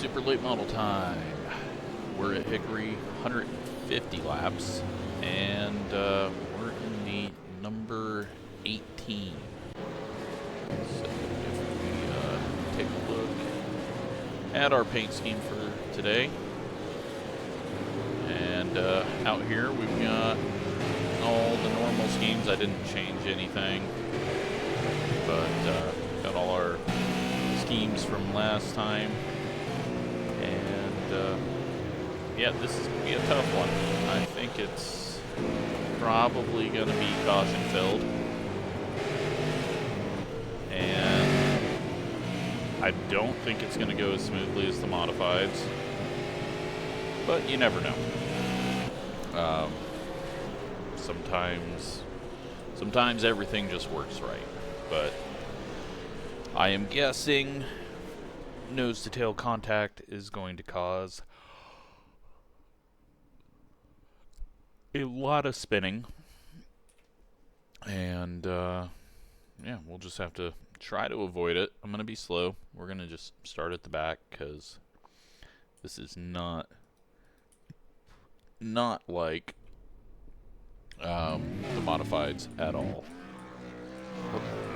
super late model time. We're at Hickory, 150 laps, and we're in the number 18. So if we take a look at our paint scheme for today, and out here we've got all the normal schemes. I didn't change anything, but got all our schemes from last time, and yeah, this is gonna be a tough one. I think it's probably gonna be caution filled, and I don't think it's gonna go as smoothly as the modifieds, but you never know. Sometimes everything just works right, but I am guessing nose-to-tail contact is going to cause a lot of spinning, and yeah, we'll just have to try to avoid it. I'm going to be slow. We're going to just start at the back because this is not like the modifieds at all.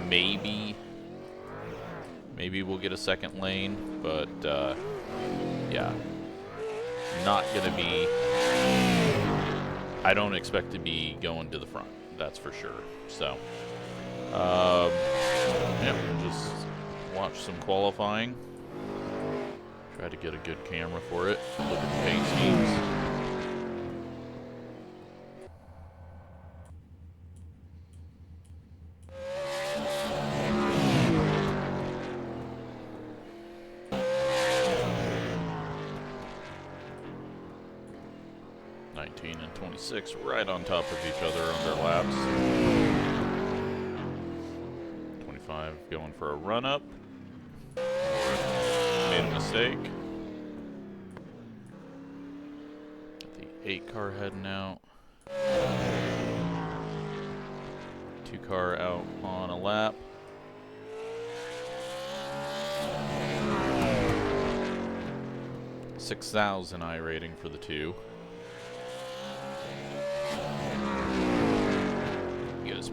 Maybe we'll get a second lane, but yeah, not gonna be. I don't expect to be going to the front, that's for sure. So yeah, we'll just watch some qualifying, try to get a good camera for it, look at the paint schemes. And 26 right on top of each other on their laps. 25 going for a run up. Made a mistake. Got the 8 car heading out. 2 car out on a lap. $6,000 iRating for the 2.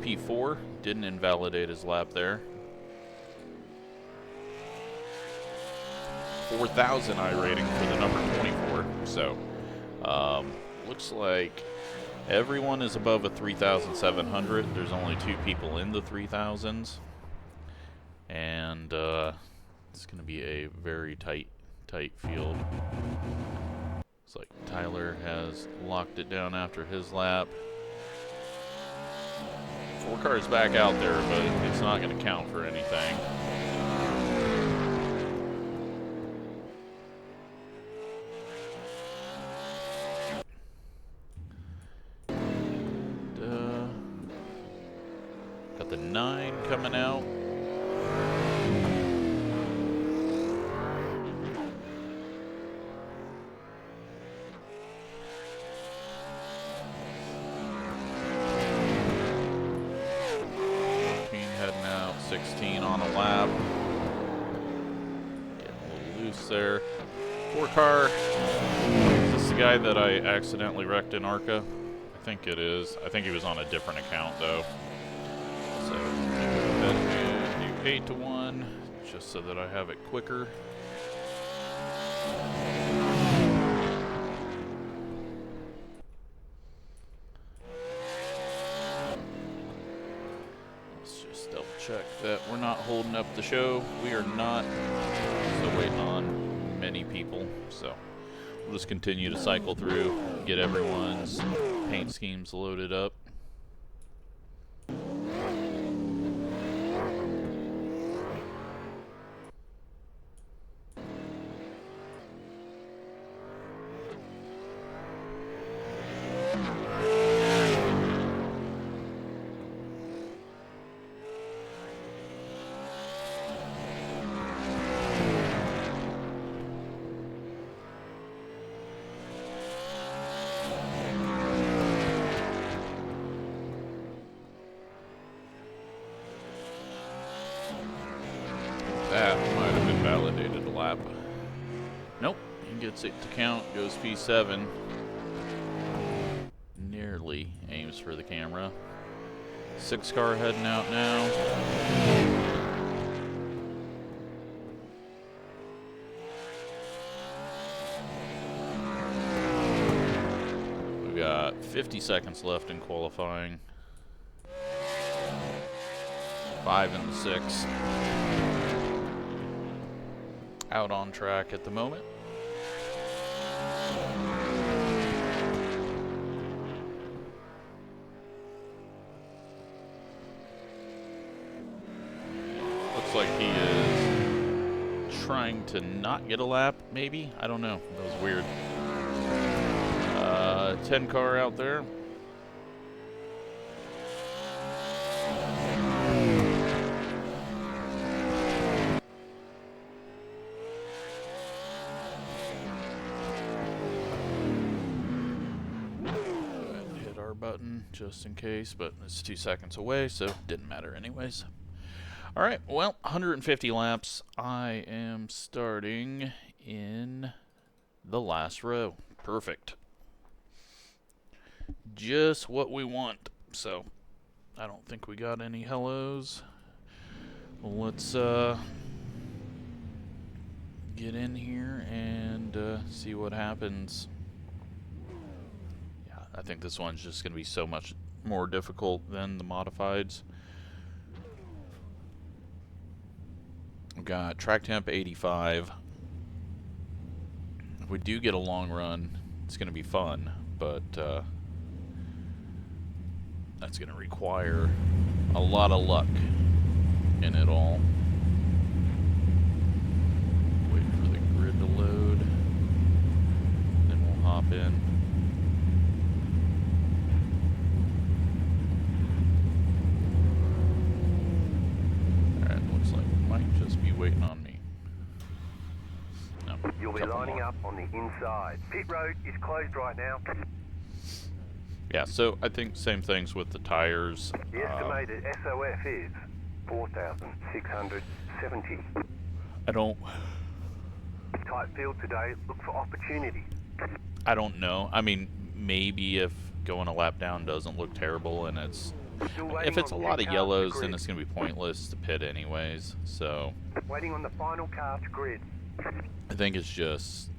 P4 didn't invalidate his lap there. 4,000 iRating for the number 24. So looks like everyone is above a 3,700. There's only 2 people in the 3,000s, and it's going to be a very tight field. Looks like Tyler has locked it down after his lap. 4 cars back out there, but it's not going to count for anything. And, got the 9 coming out. On a lap. Getting a little loose there. 4 car. Is this the guy that I accidentally wrecked in ARCA? I think it is. I think he was on a different account though. So do 8 to 1 just so that I have it quicker. Check that we're not holding up the show. We are not. Still waiting on many people. So we'll just continue to cycle through, get everyone's paint schemes loaded up. That might have invalidated a lap. Nope, he gets it to count, goes P7. Nearly aims for the camera. 6 car heading out now. We've got 50 seconds left in qualifying. 5 in the 6. Out on track at the moment. Looks like he is trying to not get a lap, maybe? I don't know. That was weird. 10 car out there. Hit our button just in case, but it's 2 seconds away, so it didn't matter anyways. All right, well, 150 laps. I am starting in the last row. Perfect. Just what we want. So, I don't think we got any hellos. Let's get in here and see what happens. Yeah, I think this one's just going to be so much more difficult than the modifieds. We've got track temp 85. If we do get a long run, it's going to be fun, but that's going to require a lot of luck in it all. Wait for the grid to load, then we'll hop in. Alright, looks like it might just be waiting on me. No, you'll be lining up on the inside. Pit road is closed right now. Yeah, so I think same things with the tires. The estimated SOF is 4,670. I don't Tight field today. Look for opportunity. I don't know. I mean, maybe if going a lap down doesn't look terrible and it's if it's a lot of yellows, then it's going to be pointless to pit anyways. So waiting on the final car to grid. I think it's just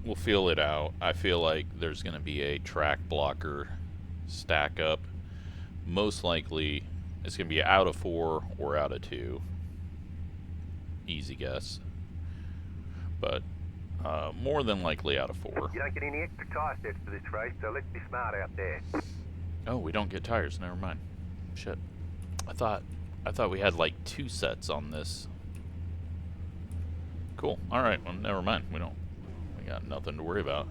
we'll feel it out. I feel like there's going to be a track blocker stack up. Most likely it's going to be out of 4 or out of 2. Easy guess. But more than likely out of 4. You don't get any extra tire sets for this race, so let's be smart out there. Oh, we don't get tires. Never mind. Shit. I thought we had like 2 sets on this. Cool. All right. Well, never mind. We got nothing to worry about.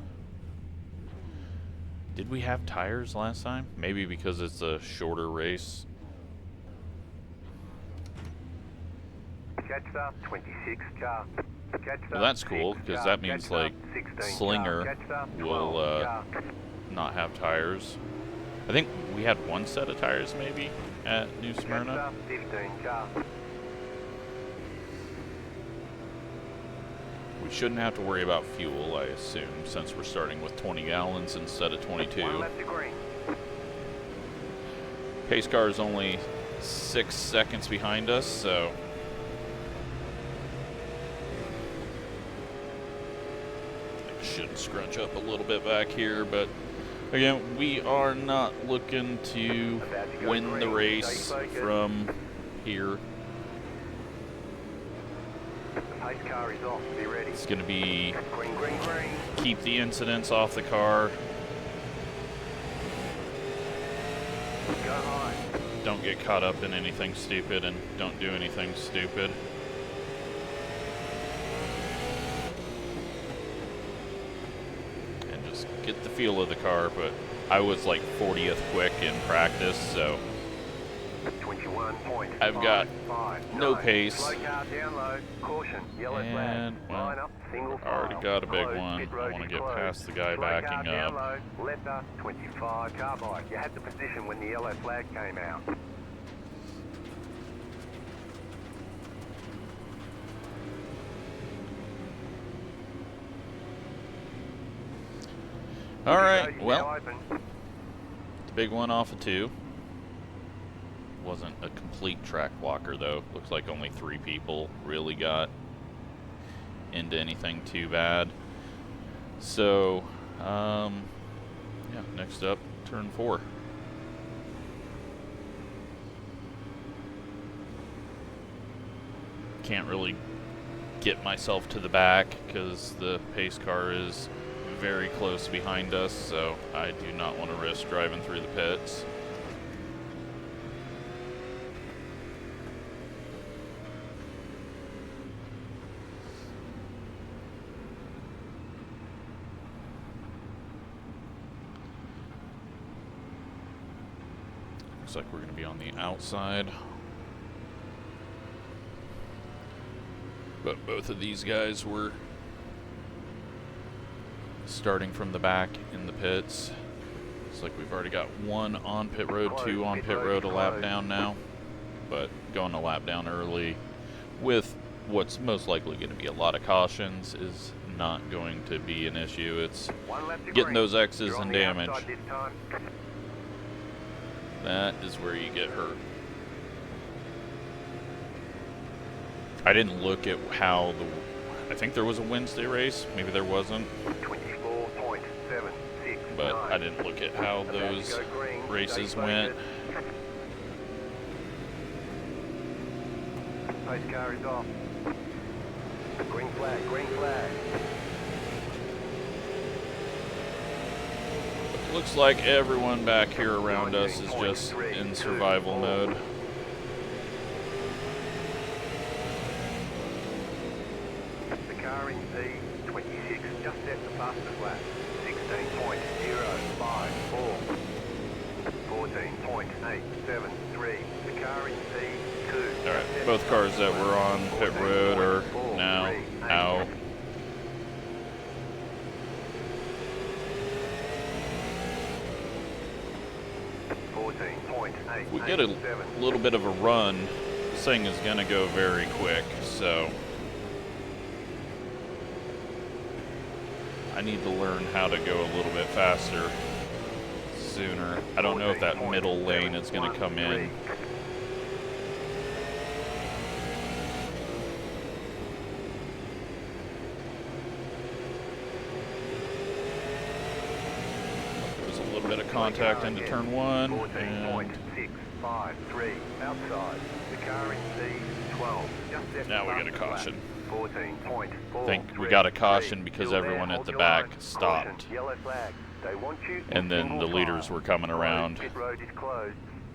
Did we have tires last time? Maybe because it's a shorter race. Catch up 26 car. Well, that's cool because that means like Slinger will not have tires. I think we had 1 set of tires maybe at New Smyrna. 15 car. We shouldn't have to worry about fuel, I assume, since we're starting with 20 gallons instead of 22. Pace car is only 6 seconds behind us, so I should scrunch up a little bit back here, but again, we are not looking to win the race from here. Car is off. Be ready. It's going to be green, green, green. Keep the incidents off the car. Go high. Don't get caught up in anything stupid and don't do anything stupid. And just get the feel of the car, but I was like 40th quick in practice, so I've got no pace, and well, already got a big one. I want to get past the guy backing up. Letter 25 carbide. You had the position when the yellow flag came out. Alright, well, the big one off of 2. Wasn't a complete track walker, though. Looks like only 3 people really got into anything too bad. So, yeah, next up, turn 4. Can't really get myself to the back because the pace car is very close behind us, so I do not want to risk driving through the pits. Looks like we're going to be on the outside. But both of these guys were starting from the back in the pits. Looks like we've already got 1 on pit road, 2 on pit road, a lap down now. But going a lap down early with what's most likely going to be a lot of cautions is not going to be an issue. It's getting those X's and damage. That is where you get hurt. I didn't look at how I think there was a Wednesday race. Maybe there wasn't. 24.769. But I didn't look at how those races went. Pace car is off. Green flag, green flag. Looks like everyone back here around us is just in survival mode. The car in P26 just set the fastest lap. 16.054. 14.873. The car in P2. Alright, both cars that were on pit road are now out. If we get a little bit of a run, this thing is going to go very quick, so I need to learn how to go a little bit faster sooner. I don't know if that middle lane is going to come in. There's a little bit of contact into turn 1, and outside. The car in C12. Now we got a caution. I think we got a caution because everyone at the back stopped. And then the leaders were coming around.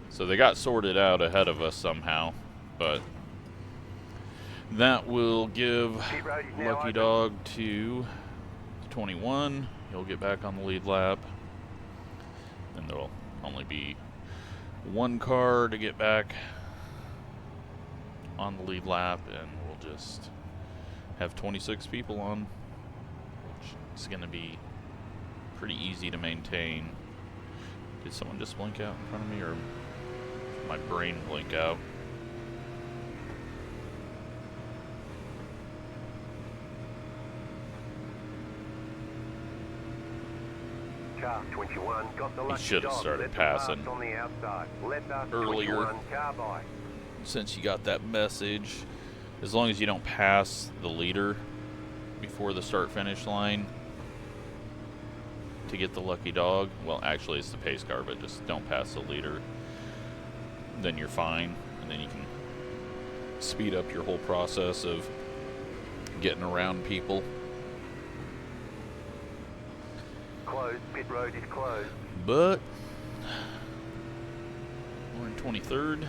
So they got sorted out ahead of us somehow. But that will give Lucky Dog to 21. He'll get back on the lead lap. And there'll only be 1 car to get back on the lead lap, and we'll just have 26 people on, which is going to be pretty easy to maintain. Did someone just blink out in front of me, or did my brain blink out? Car 21 got the He lucky should have dog. started Let the passing pass on the outside. Let the earlier. 21 car by. Since you got that message, as long as you don't pass the leader before the start-finish line to get the lucky dog, well, actually it's the pace car, but just don't pass the leader, then you're fine, and then you can speed up your whole process of getting around people. Closed. Pit road is closed. But we're in 23rd.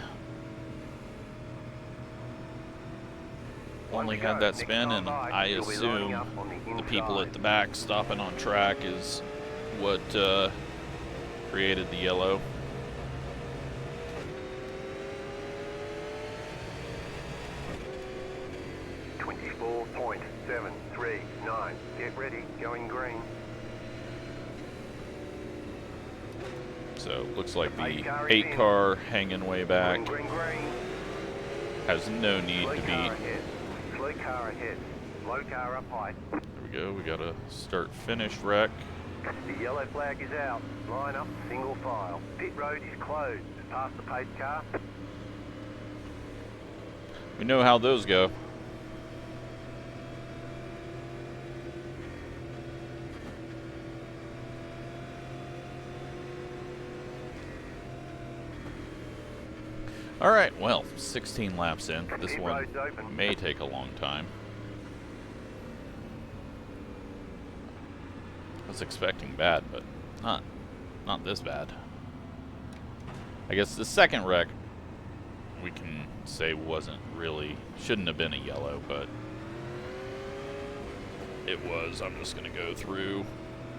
Only had that spin, and I assume the people at the back stopping on track is what created the yellow. .739. Get ready. Going green. So looks like the 8 car hanging way back Green, green. has no need Slow to car be. ahead. Slow car ahead. Low car up high. There we go. We got a start-finish wreck. The yellow flag is out. Line up, single file. Pit road is closed. Past the pace car. We know how those go. Alright, well, 16 laps in. This one may take a long time. I was expecting bad, but not this bad. I guess the second wreck we can say shouldn't have been a yellow, but it was. I'm just going to go through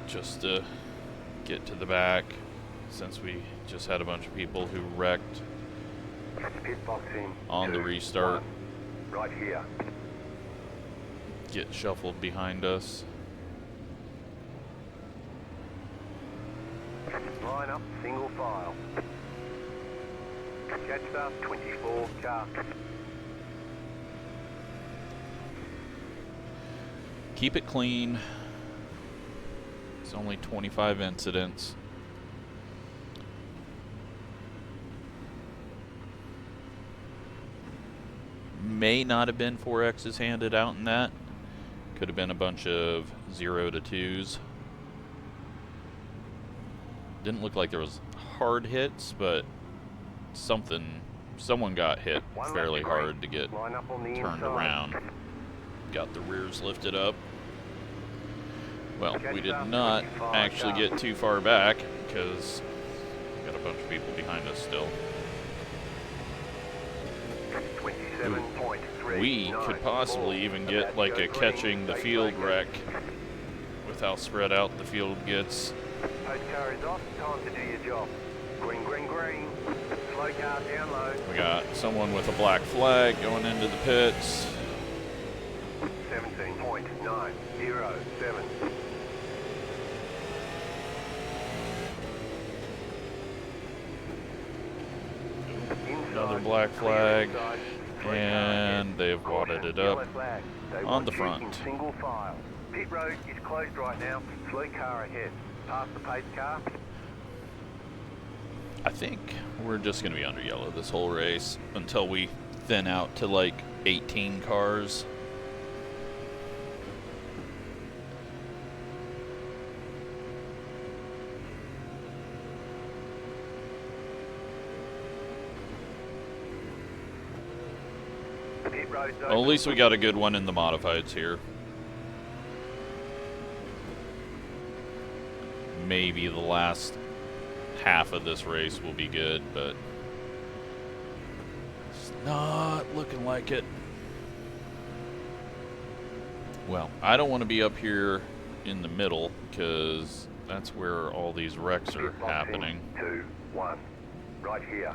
just to get to the back, since we just had a bunch of people who wrecked on the restart. Right here. Get shuffled behind us. Line up, single file. Catch up, 24 car. Keep it clean. It's only 25 incidents. May not have been 4X's handed out in that. Could have been a bunch of 0 to 2s. Didn't look like there was hard hits, but someone got hit fairly hard to get turned around. Got the rears lifted up. Well, we did not actually get too far back because we got a bunch of people behind us still. We could possibly even get like a catching the field wreck with how spread out the field gets. Post car is off, time to do your job. Green, green, green. Slow car down low. We got someone with a black flag going into the pits. 17.907. Another black flag, and they've wadded it up on the front. Single file. Pit road is closed right now. Slow car ahead. Past the pace car. I think we're just going to be under yellow this whole race until we thin out to like 18 cars. Well, at least we got a good one in the modifieds here. Maybe the last half of this race will be good, but it's not looking like it. Well, I don't want to be up here in the middle because that's where all these wrecks are happening. 2, 1, right here.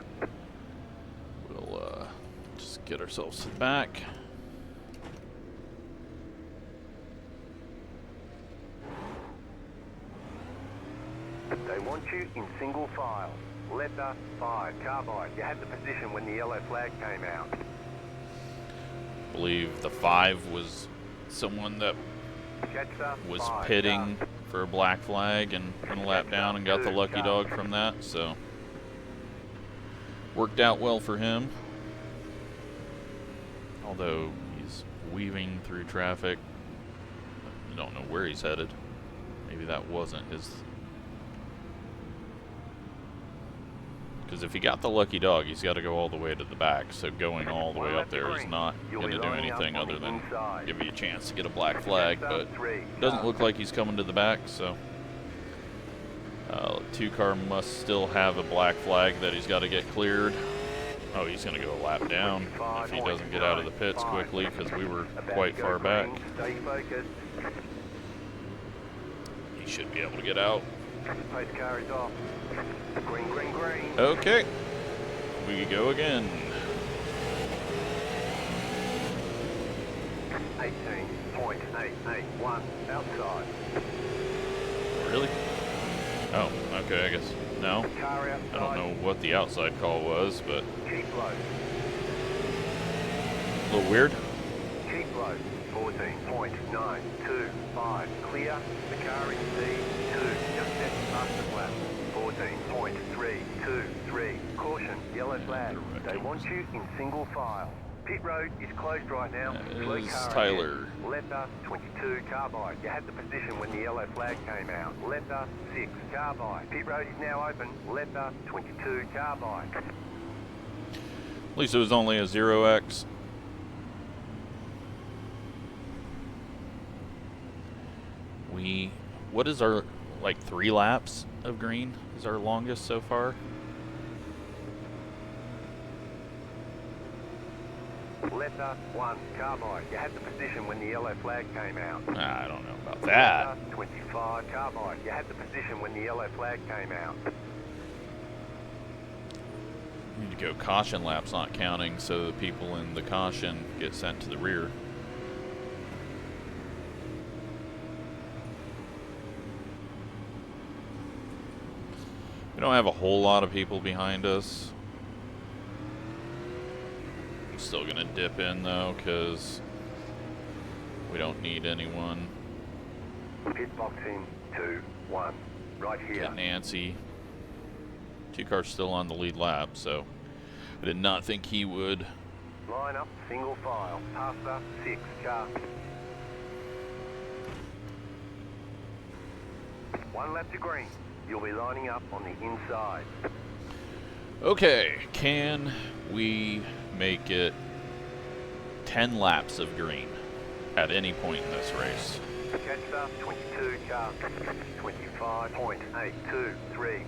We'll just get ourselves to the back. They want you in single file. Letter 5, carbide. You had the position when the yellow flag came out. I believe the 5 was someone that was pitting for a black flag and went a lap down and got the lucky dog from that, so worked out well for him. Although he's weaving through traffic. I don't know where he's headed. Maybe that wasn't his. Because if he got the lucky dog, he's got to go all the way to the back. So going all the way up there is not going to do anything other than give you a chance to get a black flag. But it doesn't look like he's coming to the back. So 2 car must still have a black flag that he's got to get cleared. Oh, he's going to go a lap down if he doesn't get out of the pits quickly because we were quite far back. He should be able to get out. Pace car is off. Green, green, green. Okay, we go again. 18.881 outside. Really? Oh, okay, I guess. No. I don't know what the outside call was, but Keep low. a little weird. Keep low. 14.925. Clear. The car in C2. Fastest lap, 14.323. Caution, yellow flag. They want you in single file. Pit road is closed right now. Slow Is car Tyler. ahead. Letter 22 carbide. You had the position when the yellow flag came out. Letter 6 carbide. Pit road is now open. Letter 22 carbide. At least it was only a 0x. What is our, like 3 laps of green is our longest so far? Letter 1 carbide. You had the position when the yellow flag came out. I don't know about that. Letter 25 carbide. You had the position when the yellow flag came out. Need to go caution laps not counting, so the people in the caution get sent to the rear. We don't have a whole lot of people behind us. I'm still gonna dip in though, because we don't need anyone. Pit box in 2, 1. Right here. Get Nancy. 2 cars still on the lead lap, so I did not think he would. Line up, single file. Past the 6 car. 1 lap to green. You'll be lining up on the inside. Okay, can we make it 10 laps of green at any point in this race? Catch the 22 car. 25.823.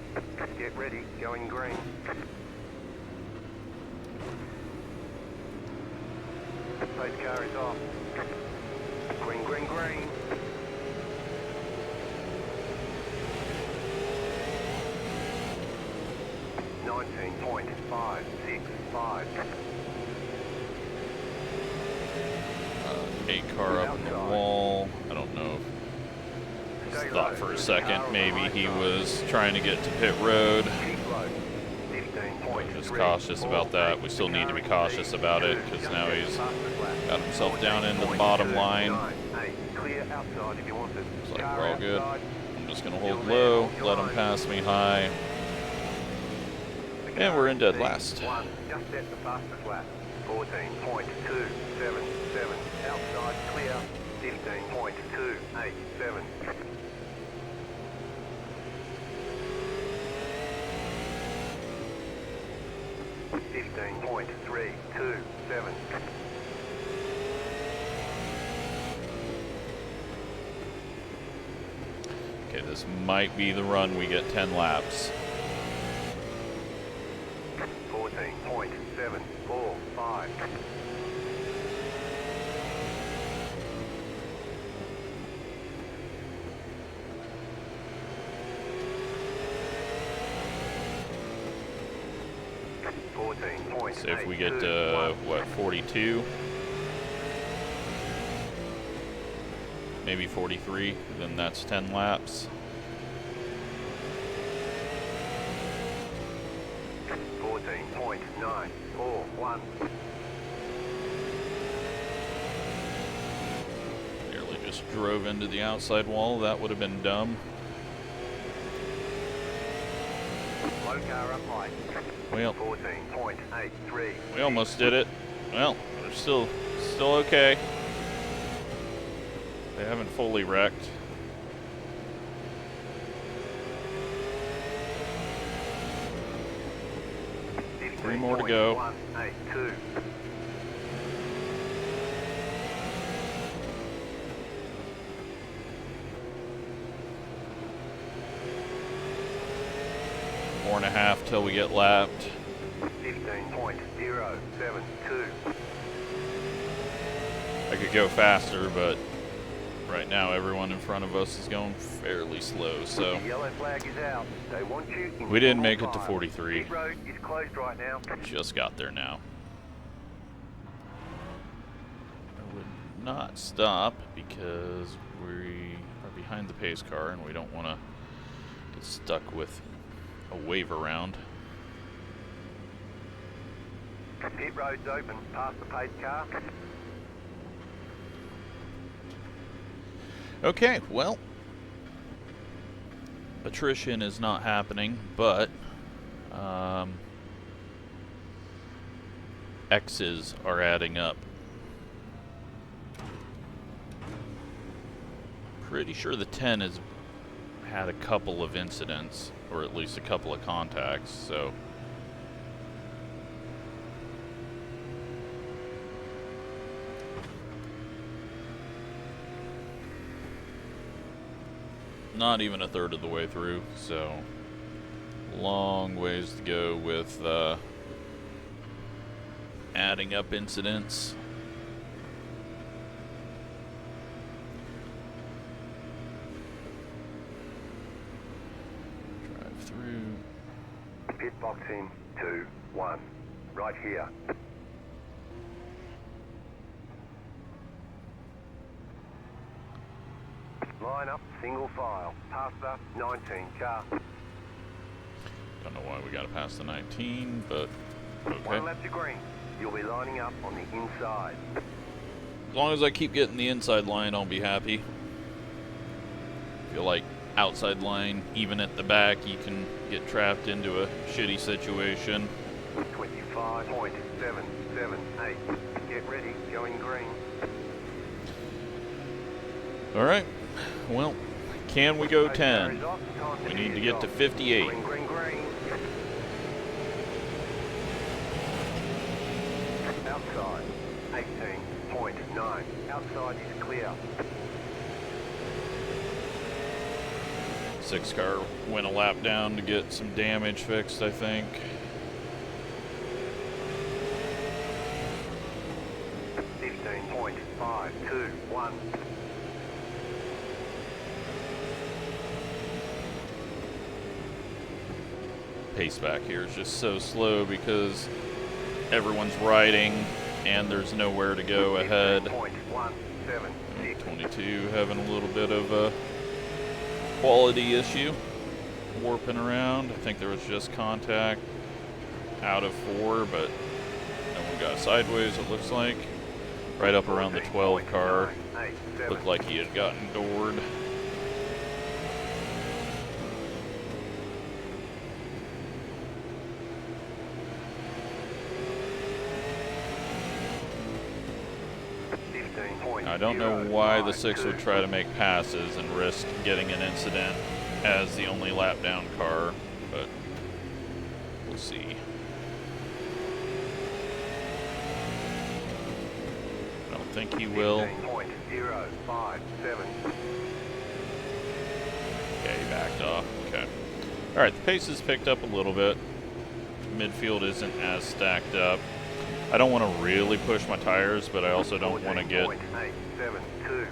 Get ready, going green. Pace car is off. Green, green, green. .565. 8 car up on the wall. I don't know. Just thought for a second maybe he was trying to get to pit road. Just cautious about that. We still need to be cautious about it because now he's got himself down into the bottom line. Looks like we're all good. I'm just going to hold low, let him pass me high. And we're in dead last. Just set the fastest lap. 14.277. Outside clear. 15.287. .327. Okay, this might be the run we get 10 laps. 14.745. So if we get to, what, 42? Maybe 43, then that's 10 laps. 14.941. Nearly just drove into the outside wall. That would have been dumb. Low car up high. Well, 14.83. we almost did it. Well, we're still okay. They haven't fully wrecked. Three more to go. 182. Four and a half till we get lapped. 15.072. I could go faster, but right now everyone in front of us is going fairly slow, so The yellow flag is out. They want you in we didn't single make it to file. 43. Pit road is closed right now. Just got there now. I would not stop because we are behind the pace car and we don't want to get stuck with a wave around. Pit road's open, past the pace car. Okay, well, attrition is not happening, but X's are adding up. Pretty sure the 10 has had a couple of incidents, or at least a couple of contacts, so not even a third of the way through, so long ways to go with adding up incidents. Drive through. Pit box in 2, 1. Right here. Line up, single file. Past the 19 car. Don't know why we gotta pass the 19, but okay. One lap to green. You'll be lining up on the inside. As long as I keep getting the inside line, I'll be happy. Feel like outside line, even at the back, you can get trapped into a shitty situation. 25.778. Get ready, going green. Alright, well, can we go 10? We need to get to 58. Green, green, green. Outside, 18.9. Outside is clear. 6 car went a lap down to get some damage fixed, I think. .521. Pace back here is just so slow because everyone's riding and there's nowhere to go ahead. 22 having a little bit of a quality issue, warping around. I think there was just contact out of 4, but no one got sideways, it looks like. Right up around the 12 car, looked like he had gotten doored. I don't know why the 6 would try to make passes and risk getting an incident as the only lap down car, but we'll see. I don't think he will. 15.057. Okay, he backed off. Okay. Alright, the pace has picked up a little bit. Midfield isn't as stacked up. I don't want to really push my tires, but I also don't want to get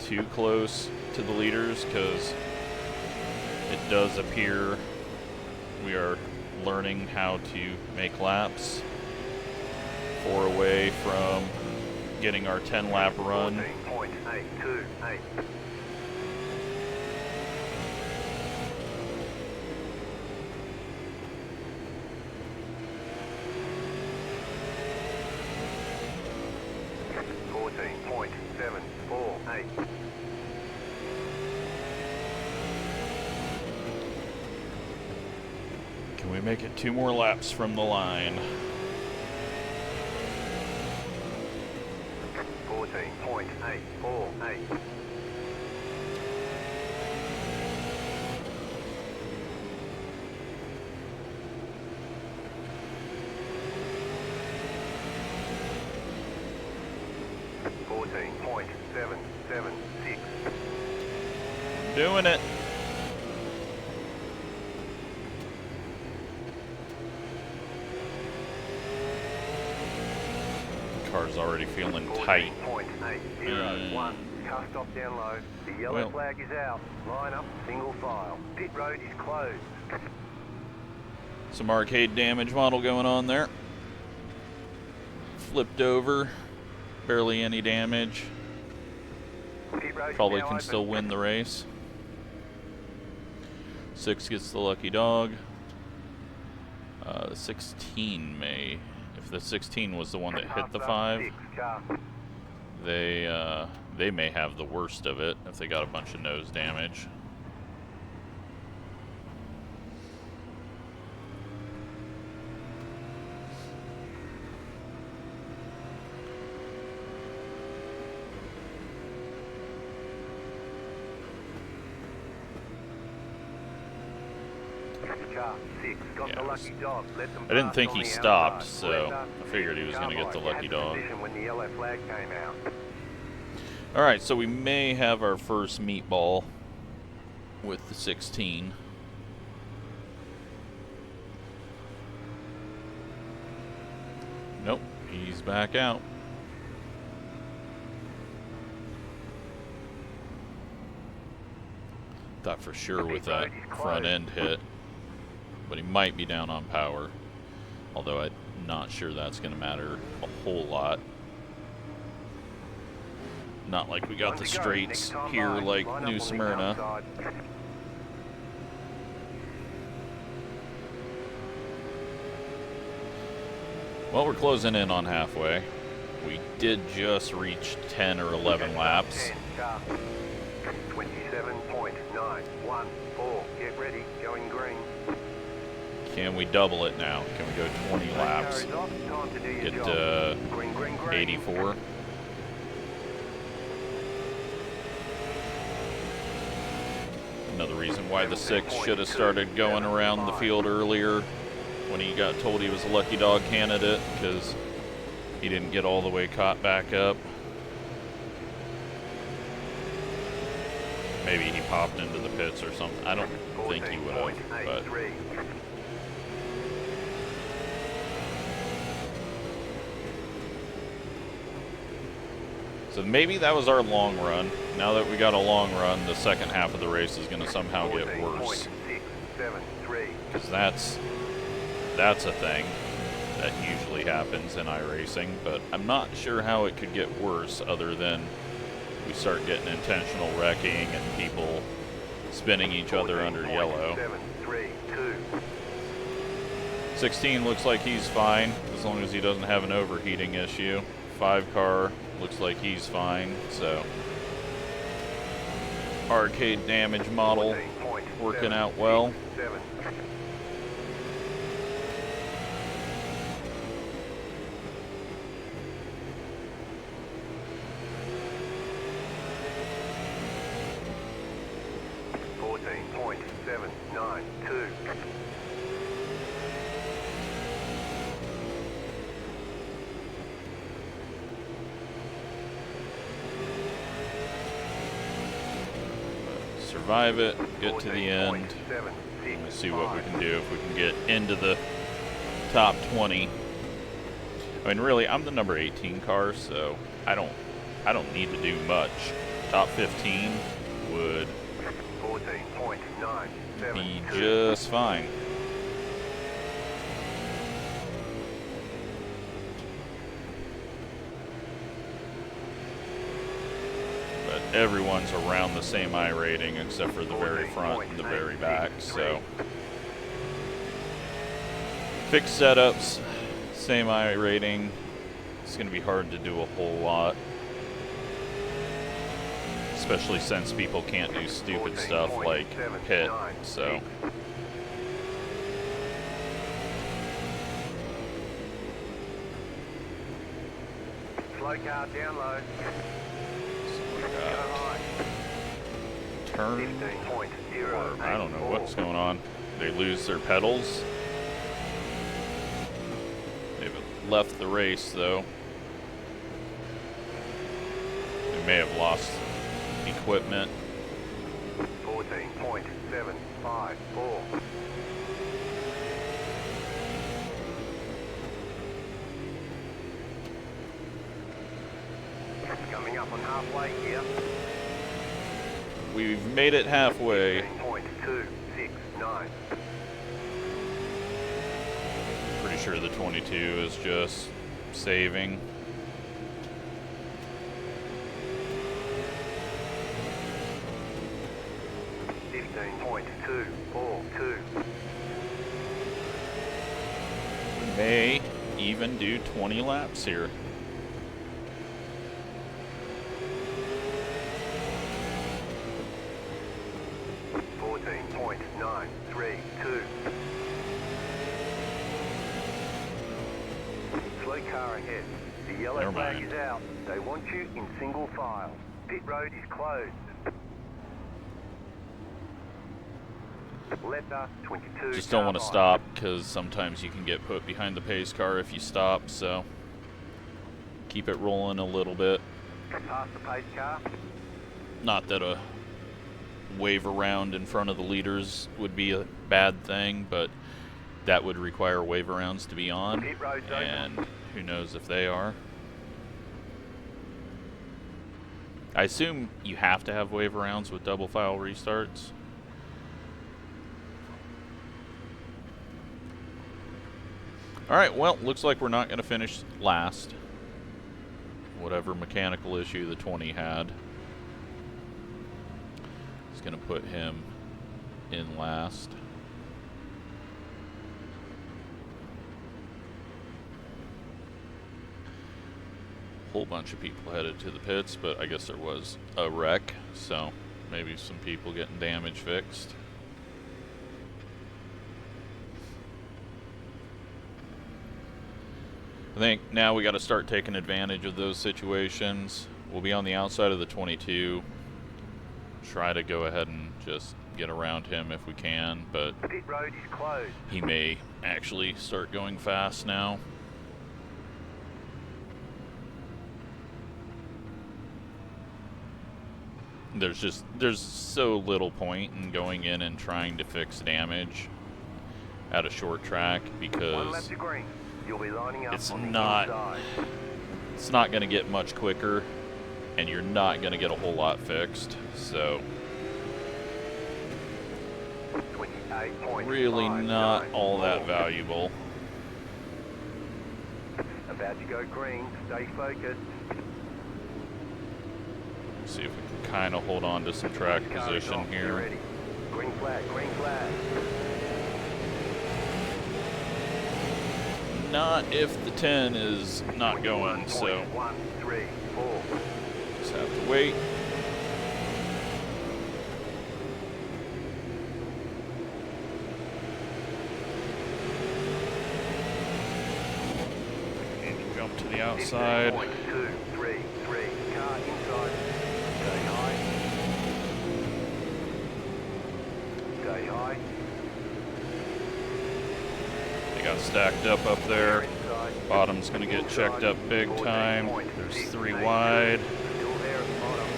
too close to the leaders because it does appear we are learning how to make laps 4 away from getting our 10 lap run. 14.828. Can we make it 2 more laps from the line? 14.848. .776. Doing it. Car's already feeling tight. 14.801. Car stop down low. The yellow flag is out. Line up, single file. Pit road is closed. Some arcade damage model going on there. Flipped over. Barely any damage. Probably can still win the race. 6 gets the lucky dog. The 16 may. If the 16 was the one that hit the 5, they may have the worst of it if they got a bunch of nose damage. car 6 got Yeah, the lucky dog. Let them I didn't pass think on he the stopped, outside. so Leather, I figured he was going to get the carbide. lucky You had the dog. position when the yellow flag came out. Alright, so we may have our first meatball with the 16. Nope, he's back out. Thought for sure with that front end hit, but he might be down on power. Although I'm not sure that's going to matter a whole lot. Not like we got the straights here like New Smyrna. Well, we're closing in on halfway. We did just reach 10 or 11 laps. 27.914. Get ready, going green. Can we double it now? Can we go 20 laps? Get 84. Another reason why the 6 should have started going around the field earlier when he got told he was a lucky dog candidate, because he didn't get all the way caught back up. Maybe he popped into the pits or something. I don't think he would have, but so maybe that was our long run. Now that we got a long run, the second half of the race is going to somehow get worse. Because that's a thing that usually happens in iRacing, but I'm not sure how it could get worse other than we start getting intentional wrecking and people spinning each other under yellow. 16 looks like he's fine, as long as he doesn't have an overheating issue. 5 car looks like he's fine, so arcade damage model working out well. Survive it, get to the end, and we'll see what we can do if we can get into the top 20. I mean, really, I'm the number 18 car, so I don't need to do much. Top 15 would be just fine. Everyone's around the same I rating except for the very front and the very back, so fixed setups, same I rating. It's going to be hard to do a whole lot, especially since people can't do stupid stuff like pit, so slow car down low. Turn, or I don't know what's going on. They lose their pedals. They've left the race though. They may have lost equipment. 14.754. Coming up on halfway here. We've made it halfway. 15.269. Pretty sure the 22 is just saving. We may even do 20 laps here. Slow car ahead. The yellow flag is out. They want you in single file. Pit road is closed. Letter 22. Just don't want to stop, because sometimes you can get put behind the pace car if you stop, so keep it rolling a little bit. Pass the pace car. Not that a wave around in front of the leaders would be a bad thing, but that would require wave arounds to be on, Pit road's open. and who knows if they are. I assume you have to have wave arounds with double file restarts. Alright, well, looks like we're not going to finish last. Whatever mechanical issue the 20 had. It's going to put him in last. Whole bunch of people headed to the pits, but I guess there was a wreck, so maybe some people getting damage fixed. I think now we got to start taking advantage of those situations. We'll be on the outside of the 22. Try to go ahead and just get around him if we can, but Pit road is closed. he may actually start going fast now. There's so little point in going in and trying to fix damage at a short track, One because left to green. You'll be lining up it's on the not inside. going to get much quicker, and you're not going to get a whole lot fixed. So 28.59. really not all that valuable. About to go green. Stay focused. See if we can kind of hold on to some track Car is position off. Get here. ready. Green flag. Green flag. Not if the 10 is not going, so 1.134. just have to wait. Need to jump to the outside. 15.233. Car inside. Stay high. Stay high. They got stacked up there. Inside. Bottom's going to get checked up big time. There's 3 wide. Still there at the bottom.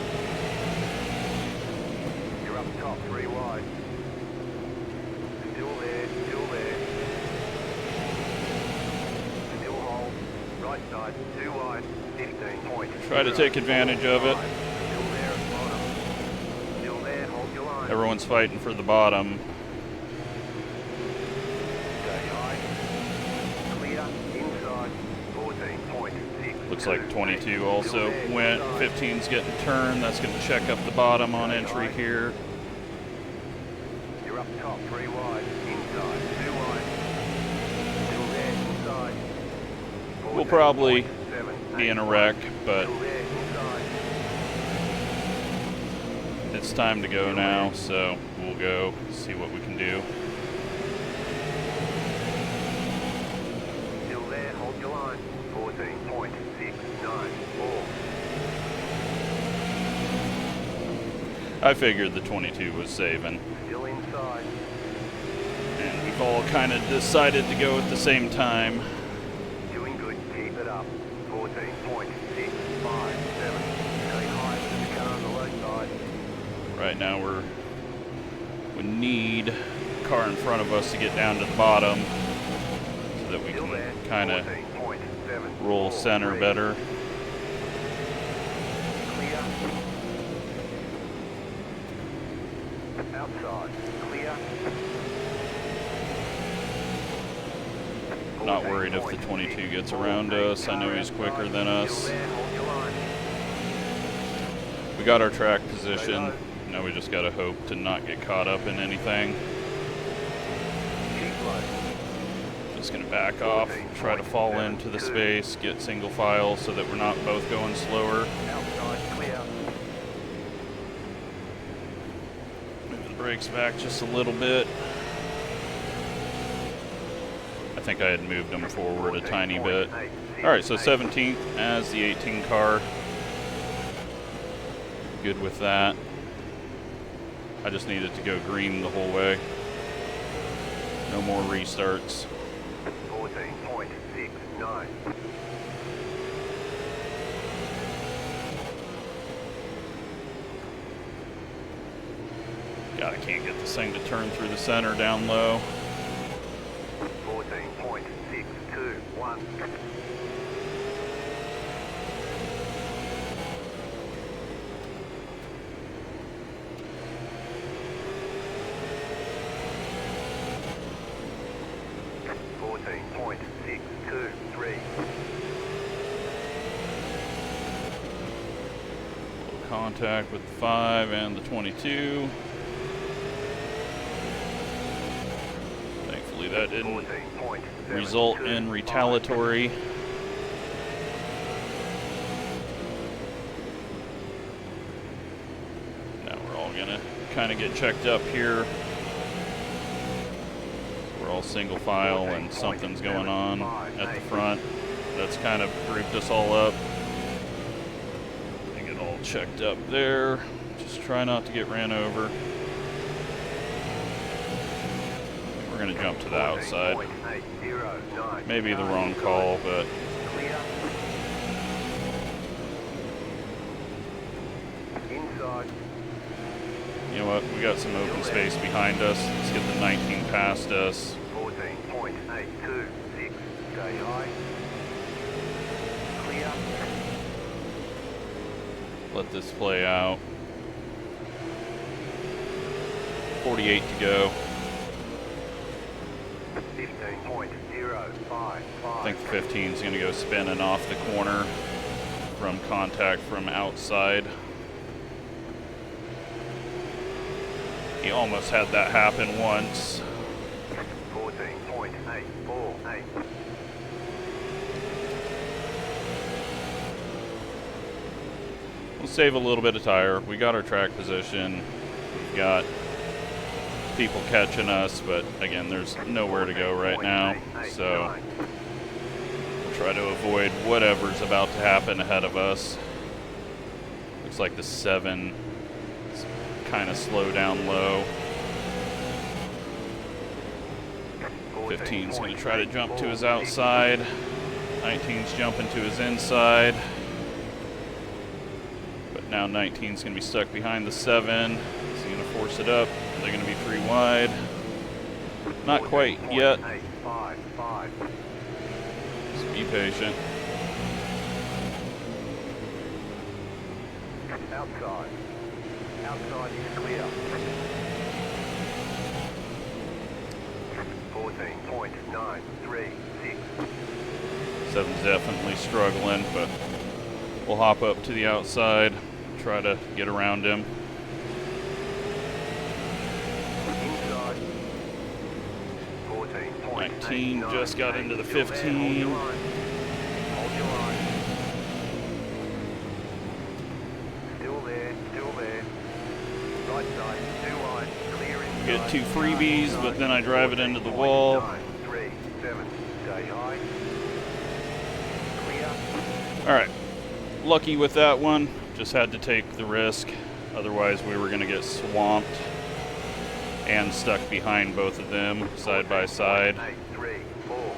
You're up top, 3 wide. Still there, still there. Still hold. Right side, 2 wide, 15.0. Try to take advantage of it. Still there at the bottom. Still there, hold your line. Everyone's fighting for the bottom. Stay high. Clear, inside, 14.6. Looks like 22 also went. 15's getting turned. That's going to check up the bottom on entry here. You're up top, 3 wide, inside, 2 wide. Still there, inside. We'll probably 14.7. be in a wreck, but Still there, inside. it's time to go now, so we'll go see what we can do. Still there, hold your line. 14.694. I figured the 22 was saving, Still inside. and we've all kind of decided to go at the same time. Doing good, keep it up. 14.657. Stay high to the car on the low side. Right now we need a car in front of us to get down to the bottom so that we Still there. can kind of 14.7. roll center better. Clear. Outside. Clear. Not worried if the 22 gets around us. I know he's quicker than us. Still there, hold your line. We got our track position. Now we just gotta hope to not get caught up in anything. Keep low. Just gonna back off, try to fall into the space, get single file so that we're not both going slower. Outside. Clear. Move the brakes back just a little bit. I think I had moved them forward a tiny bit. Alright, so 17th as the 18 car. Good with that. I just needed to go green the whole way. No more restarts. 14.69. God, I can't get this thing to turn through the center down low. 14.621. Contact with the 5 and the 22. Thankfully that didn't result in retaliatory. Now we're all gonna kind of get checked up here. We're all single file and something's going on at the front. That's kind of grouped us all up. Checked up there. Just try not to get ran over. We're going to jump to the outside. Maybe the wrong call, but you know what? We got some open space behind us. Let's get the 19 past us. 14.826. Stay high. Clear. Let this play out. 48 to go. 15.055. I think the 15 is going to go spinning off the corner from contact from outside. He almost had that happen once. 14.848. We'll save a little bit of tire. We got our track position. We've got people catching us, but again, there's nowhere to go right now. So we'll try to avoid whatever's about to happen ahead of us. Looks like the 7 is kind of slow down low. 15's going to try to jump to his outside. 19's jumping to his inside. Now 19's going to be stuck behind the 7. Is he going to force it up? Are they going to be 3 wide? Not quite yet. Just be patient. Outside. Outside is clear. 14.936. 7's definitely struggling, but we'll hop up to the outside. Try to get around him. Inside. 19 just got into the 15. Hold your line. Still there, still there. Right side, 2 wide, clear inside. Get 2 freebies, but then I drive it into the wall. 937. Stay high. Clear. All right. Lucky with that one. Just had to take the risk. Otherwise, we were going to get swamped and stuck behind both of them side by side. 834.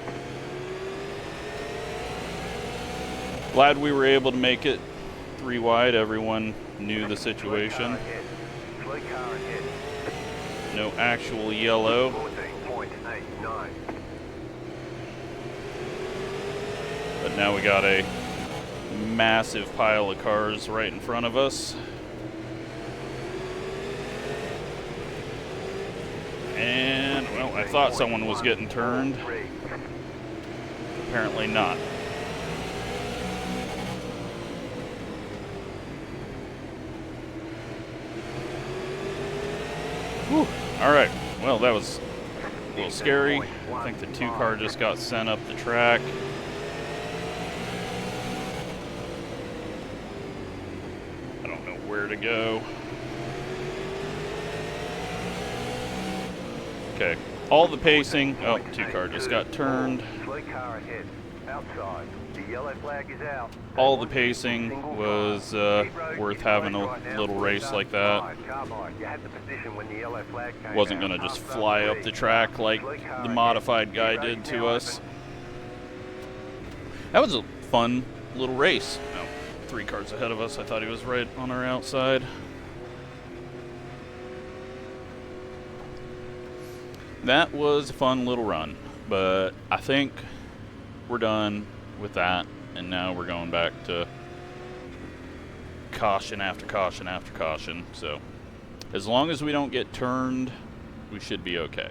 Glad we were able to make it 3 wide. Everyone knew the situation. Slow car ahead. No actual yellow. 14.89. But now we got a massive pile of cars right in front of us. And, well, I thought someone was getting turned. Apparently not. Whew. All right. Well, that was a little scary. I think the 2 car just got sent up the track. I don't know where to go. Okay. All the pacing. Oh, 2 car just got turned. Slow car ahead. Outside. The The yellow flag is out. all the pacing was worth having a little race like that. Wasn't going to just fly up the track like the modified guy did to us. That was a fun little race. Oh, 3 cars ahead of us. I thought he was right on our outside. That was a fun little run, but I think we're done with that, and now we're going back to caution after caution after caution. So as long as we don't get turned, we should be okay.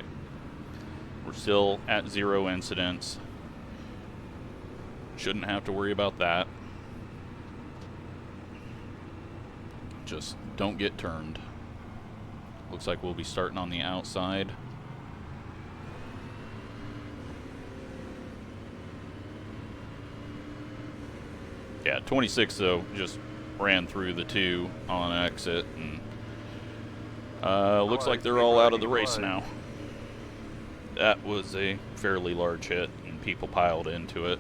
We're still at 0 incidents. Shouldn't have to worry about that. Just don't get turned. Looks like we'll be starting on the outside. Yeah, 26 though just ran through the 2 on exit, and looks like they're all out of the race now. That was a fairly large hit, and people piled into it.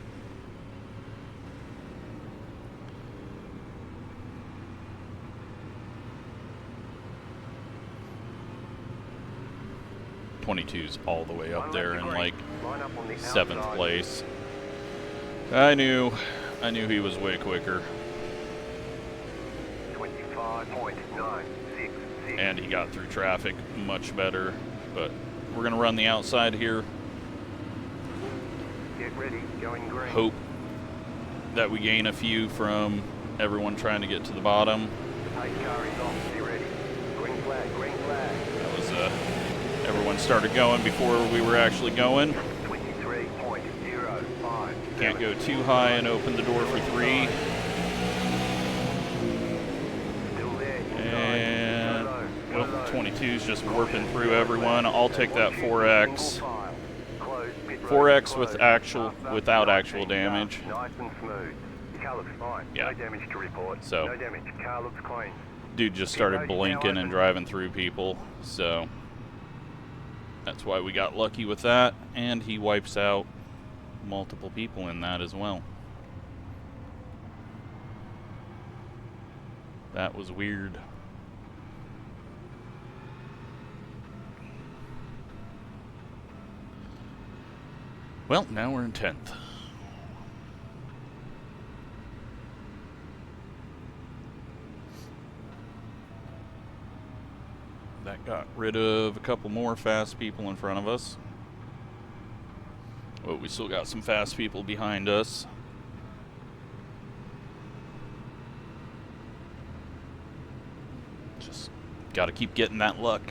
.22's all the way up there in like 7th place. I knew he was way quicker. 25.966. And he got through traffic much better. But we're gonna run the outside here. Get ready, going green. Hope that we gain a few from everyone trying to get to the bottom. The pace car is off. Be ready. Green flag, green flag. That was everyone started going before we were actually going. 23.05. Can't go too high and open the door for 3. And well, 22's just warping through everyone. I'll take that 4X. 4X without actual damage. Nice and smooth. Your car looks fine. Yeah. No damage to report. So no damage. Car looks clean. dude just started blinking and driving through people, so that's why we got lucky with that, and he wipes out multiple people in that as well. That was weird. Well, now we're in 10th. That got rid of a couple more fast people in front of us. But we still got some fast people behind us. Just got to keep getting that luck.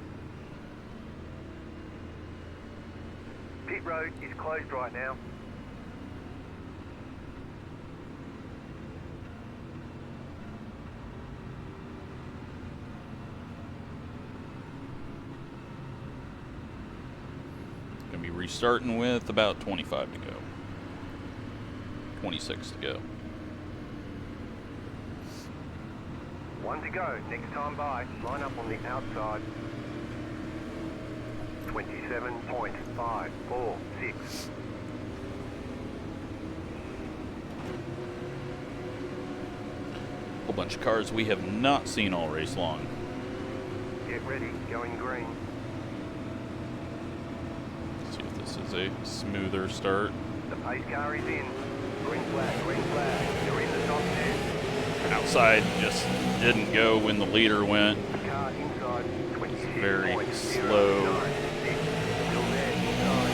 Pit road is closed right now. Gonna be restarting with about 25 to go. 26 to go. 1 to go. Next time by. Line up on the outside. 27.546. Whole bunch of cars we have not seen all race long. Get ready. Going green. Let's see if this is a smoother start. The pace car is in. Green flag, green flag. You're in the top 10. Outside just didn't go when the leader went. Car inside. Very slow. 26.096. Still there inside.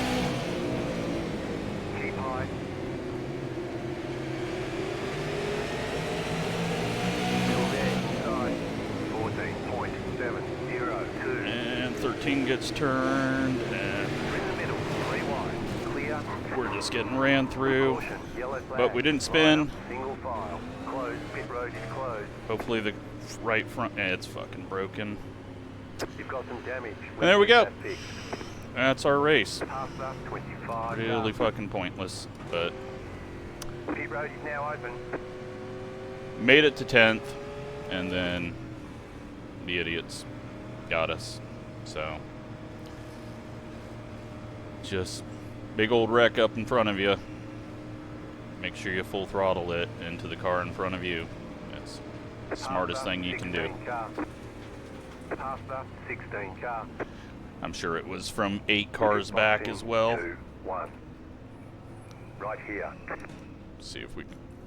Keep high. Still there inside. 14.702. And 13 gets turned, and Through the middle. 3 wide. Clear. we're just getting ran through. Caution. Yellow flag. But we didn't Line spin. up. Single file. Closed. Pit road is closed. Hopefully the right front, it's fucking broken. You've got some damage. And there we go. That fixed. That's our race. Pass up 25. Really fucking pointless, but Pit road is now open. made it to 10th, and then the idiots got us. So just big old wreck up in front of you. make sure you full throttle it into the car in front of you. That's the smartest thing you can do. Faster, 16 car. I'm sure it was from 8 cars back as well. 2, 1. Right here. See if we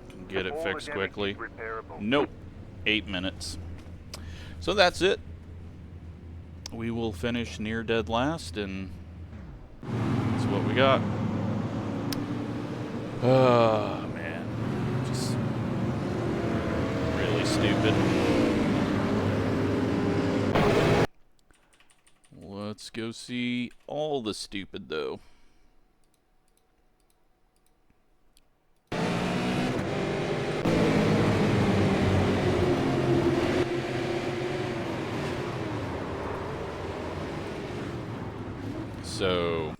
can get it All fixed the damage quickly. is repairable. Nope. 8 minutes. So that's it. We will finish near dead last, and that's what we got. Oh, man. Just really stupid. Let's go see all the stupid, though. So,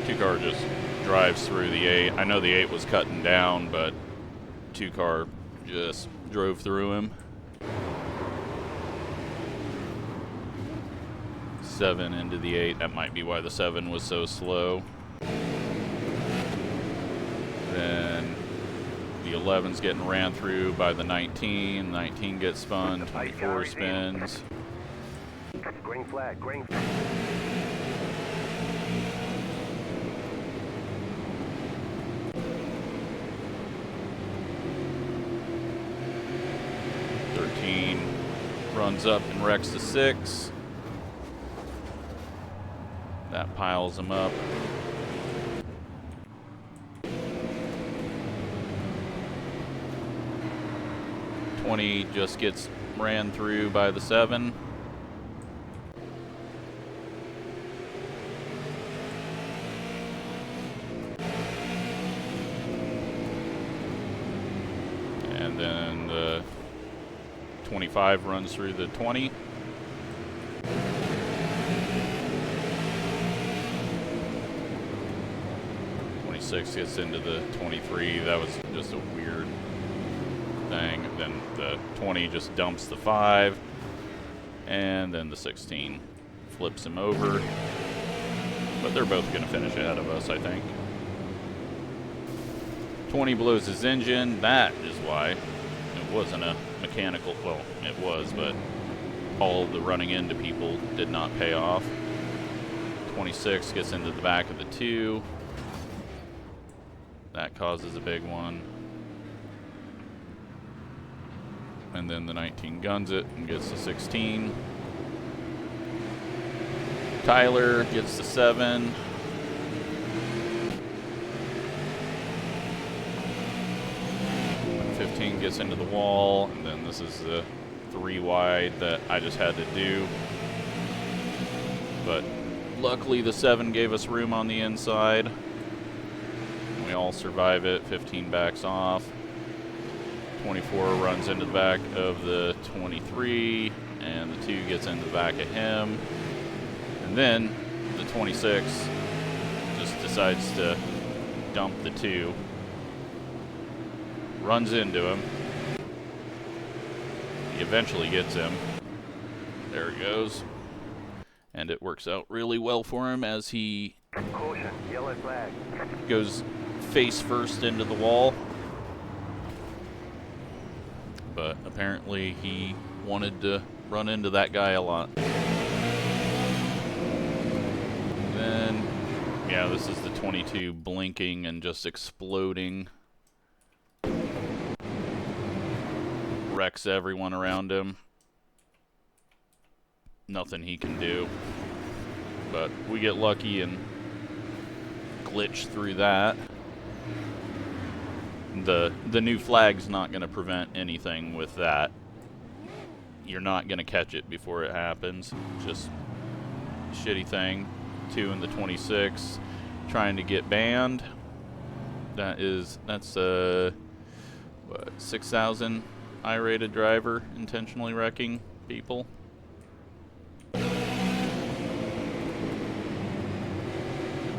2-car just drives through the 8. I know the 8 was cutting down, but 2-car just drove through him. 7 into the 8. That might be why the 7 was so slow. Then the 11's getting ran through by the 19. 19 gets spun. 24 spins. Green flag, green flag. Runs up and wrecks the 6. That piles him up. 20 just gets ran through by the 7. And then the 25 runs through the 20. Gets into the 23. That was just a weird thing. Then the 20 just dumps the 5, and then the 16 flips him over. But they're both going to finish ahead of us, I think. 20 blows his engine. That is why it wasn't a mechanical. Well, it was, but all of the running into people did not pay off. 26 gets into the back of the 2. That causes a big one. And then the 19 guns it and gets the 16. Tyler gets the 7. And 15 gets into the wall. And then this is the 3 wide that I just had to do. But luckily the 7 gave us room on the inside. We all survive it. 15 backs off. 24 runs into the back of the 23, and the 2 gets into the back of him. And then the 26 just decides to dump the 2. Runs into him. He eventually gets him. There he goes. And it works out really well for him as he Caution, yellow flag. goes face first into the wall. But apparently he wanted to run into that guy a lot. Then, yeah, this is the 22 blinking and just exploding. Wrecks everyone around him. Nothing he can do. But we get lucky and glitch through that. The new flag's not going to prevent anything with that. You're not going to catch it before it happens. Just a shitty thing. 2 in the 26 trying to get banned. That's a 6,000 I-rated driver intentionally wrecking people.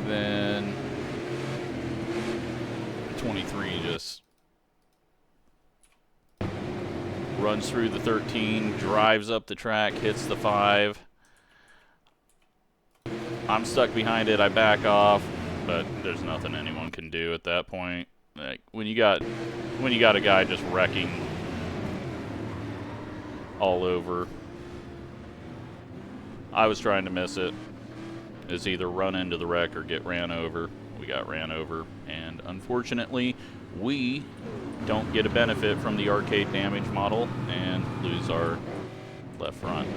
Then 23 just runs through the 13, drives up the track, hits the 5. I'm stuck behind it. I back off, but there's nothing anyone can do at that point. Like when you got a guy just wrecking all over. I was trying to miss it. It's either run into the wreck or get ran over. We got ran over, and unfortunately, we don't get a benefit from the arcade damage model and lose our left front.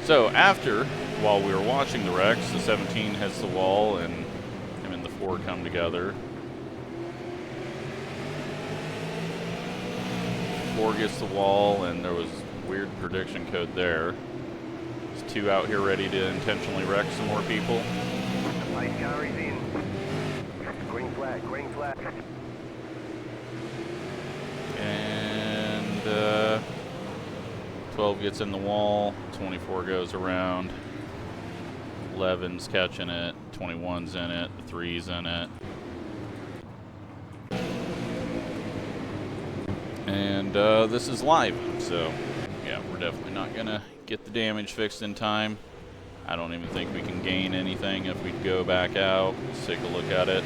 So after, while we were watching the wrecks, the 17 hits the wall and him and the 4 come together. 4 gets the wall, and there was weird prediction code there. There's 2 out here ready to intentionally wreck some more people. The pace car is in. Green flag, green flag. And 12 gets in the wall, 24 goes around, 11's catching it, 21's in it, the 3's in it. And this is live, so yeah, we're definitely not gonna get the damage fixed in time. I don't even think we can gain anything if we go back out. Let's take a look at it.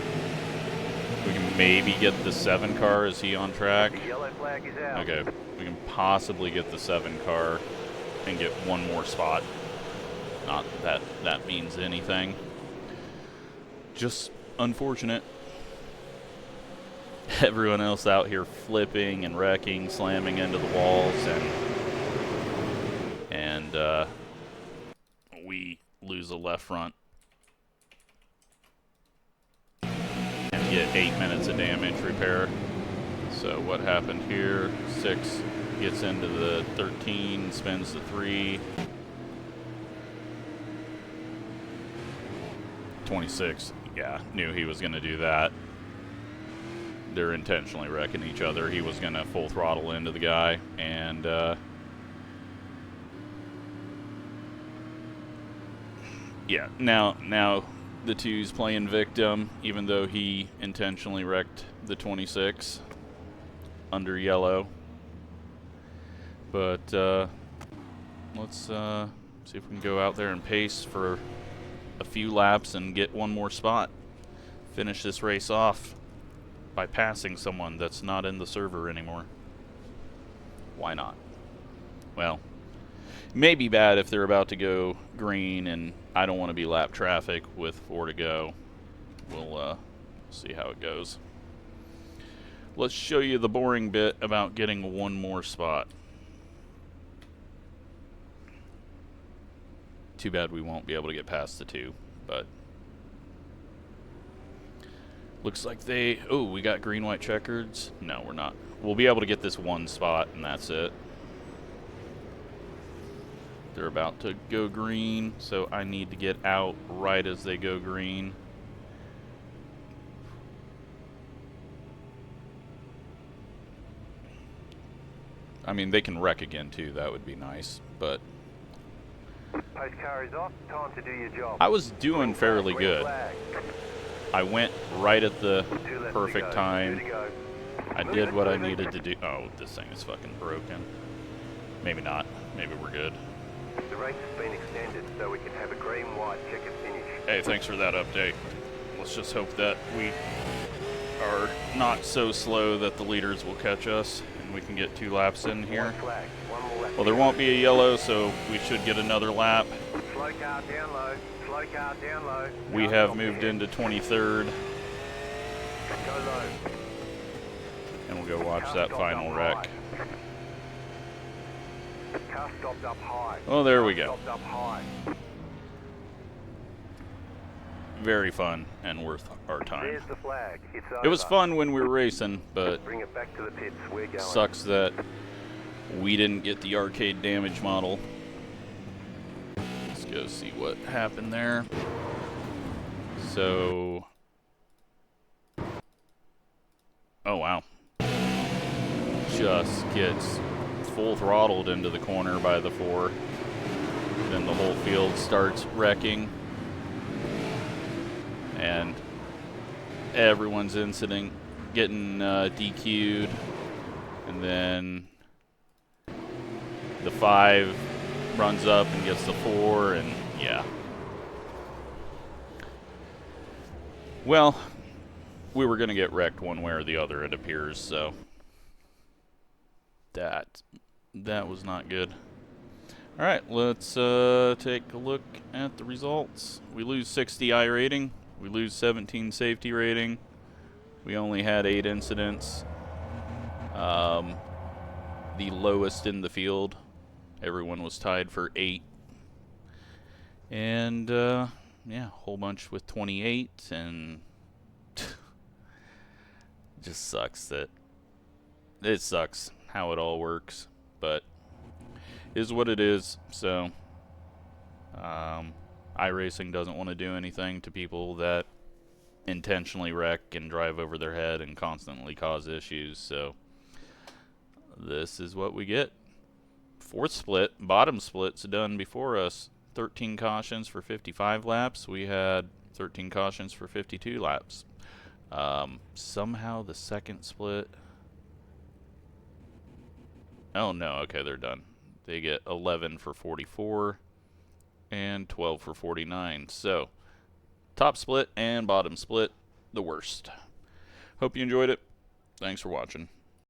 We can maybe get the 7 car. Is he on track? The yellow flag is out. Okay, we can possibly get the 7 car and get 1 more spot. Not that that means anything. Just unfortunate. Everyone else out here flipping and wrecking, slamming into the walls, and we lose the left front and get 8 minutes of damage repair. So what happened here? 6 gets into the 13, spins the 3. 26, yeah, knew he was going to do that. They're intentionally wrecking each other. He was going to full throttle into the guy, and yeah, now the 2's playing victim, even though he intentionally wrecked the 26 under yellow. But let's see if we can go out there and pace for a few laps and get 1 more spot. Finish this race off by passing someone that's not in the server anymore. Why not? Well, it may be bad if they're about to go green and I don't want to be lap traffic with 4 to go. We'll see how it goes. Let's show you the boring bit about getting 1 more spot. Too bad we won't be able to get past the 2, but looks like they... Oh, we got green-white checkers? No, we're not. We'll be able to get this 1 spot, and that's it. They're about to go green, so I need to get out right as they go green. I mean, they can wreck again, too. That would be nice, but... Pace car is off. Time to do your job. I was doing fairly good. I went right at the perfect time. I did what I needed to do. Oh, this thing is fucking broken. Maybe not. Maybe we're good. The race has been extended so we can have a green-white checkered finish. Hey, thanks for that update. Let's just hope that we are not so slow that the leaders will catch us and we can get 2 laps in here. Well, there won't be a yellow, so we should get another lap. Slow car down low. Slow car down low. We have moved into 23rd. Go low. And we'll go watch that final wreck. Car stopped up high. Oh, there we go. Stopped up high. Very fun and worth our time. There's the flag. It's over. It was fun when we were racing, but Bring it back to the pits. We're going. sucks that we didn't get the arcade damage model. Let's go see what happened there. So, oh wow, just gets full throttled into the corner by the 4. Then the whole field starts wrecking, and everyone's getting DQ'd, and then the 5 runs up and gets the 4, and Yeah. Well, we were going to get wrecked one way or the other, it appears, so that was not good. Alright, let's take a look at the results. We lose 60 I rating. We lose 17 safety rating. We only had 8 incidents. The lowest in the field. Everyone was tied for 8. And, yeah, a whole bunch with 28, and just sucks that it sucks how it all works, but is what it is. So iRacing doesn't want to do anything to people that intentionally wreck and drive over their head and constantly cause issues, so this is what we get. Fourth split, bottom split's done before us. 13 cautions for 55 laps. We had 13 cautions for 52 laps. Somehow the second split... Oh no, okay, they're done. They get 11 for 44 and 12 for 49. So, top split and bottom split, the worst. Hope you enjoyed it. Thanks for watching.